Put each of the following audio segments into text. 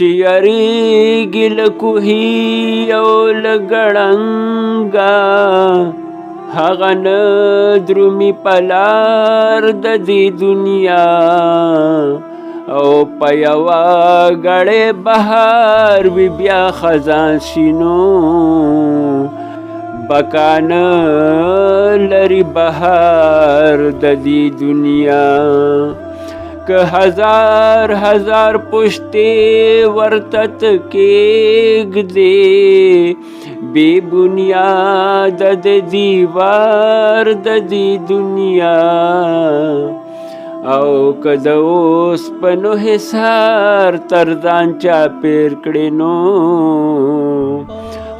چې یریږي له کوهي او له ګړنګه هغه نه درومي په لار د دې دنیا او په یوه ګړې بهار وي بیا خزان شینو بکانه لري بهار د دې دنیا که هزار هزار پشتې ورته کېږدې بې بنیاد د دیوار د دې دنیا او که د اوسپنو حصار تر ځان چاپېر کړې نو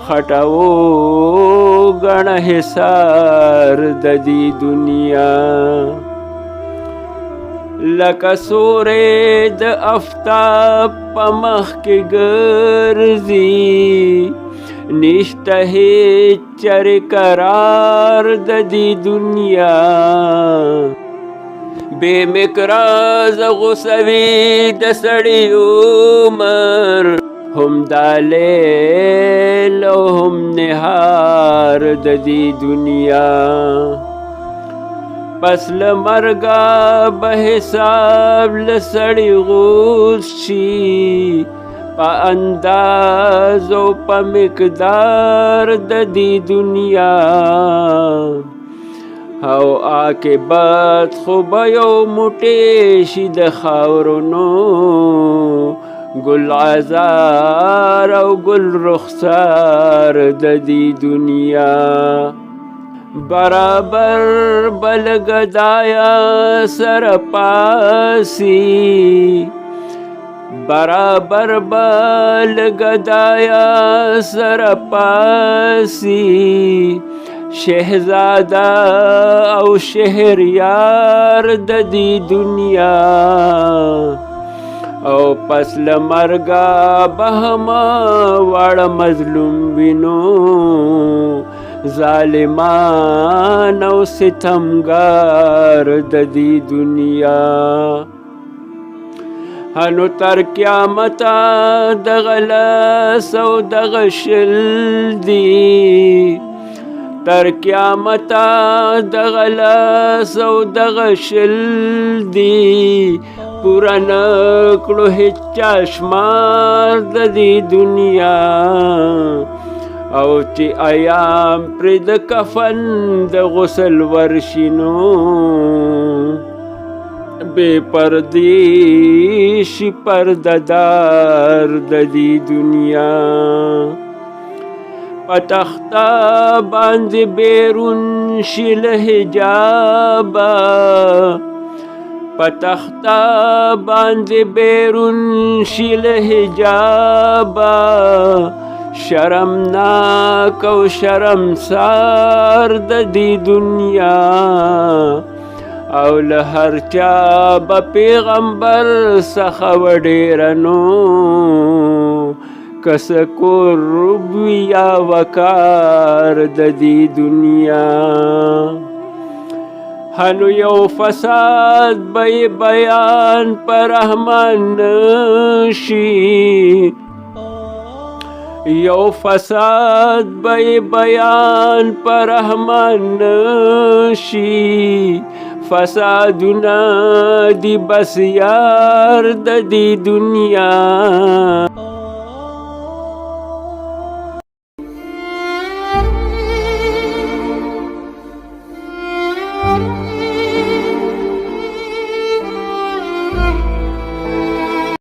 خټو ګڼه حصار د دې دنیا لکه سورې د آفتاب په مخ کې ګرځي نشته هیڅ چرې قرار د دې دنیا بې مقراضه غوڅوي د سړي عمر هم دا لیل او هم نهار د دې دنیا پس له مرګه به حساب له سړي غوڅ شي په انداز او په مقدار د دې دنیا او عاقبت خو به یو موټی شي د خاورونو ګل عذار او ګل رخسار د دې دنیا برابر بل ګدایا سره پاسي برابر بل ګدایا سره پاسي شهزاده او شهریار د دې دنیا او پس له مرګه به هم واړه مظلوم وینو ظالمان او ستمګار د دې دنیا هنو تر قیامته دغه لاس او دغه شل دي تر قیامته دغه لاس او دغه شل دي پورا نکړو هیڅ چا شمار د دې دنیا او چې ایام پرې د کفن د غسل ورشینو بې پردې شي پردهدار د دې دنیا په تخته باندې بیرون شي له حجابه په تخته باندې بیرون شي له حجابه شرمناک او شرمسار د دې دنیا او له هر چا به پیغمبر څخه وډېره نو که څه قرب وي یا وقار د دې دنیا هنو یو فساد به بیان پر رحمان نشي یو فساد به بیان پر رحمان نشي فسادونه دي بس یار د دې دنیا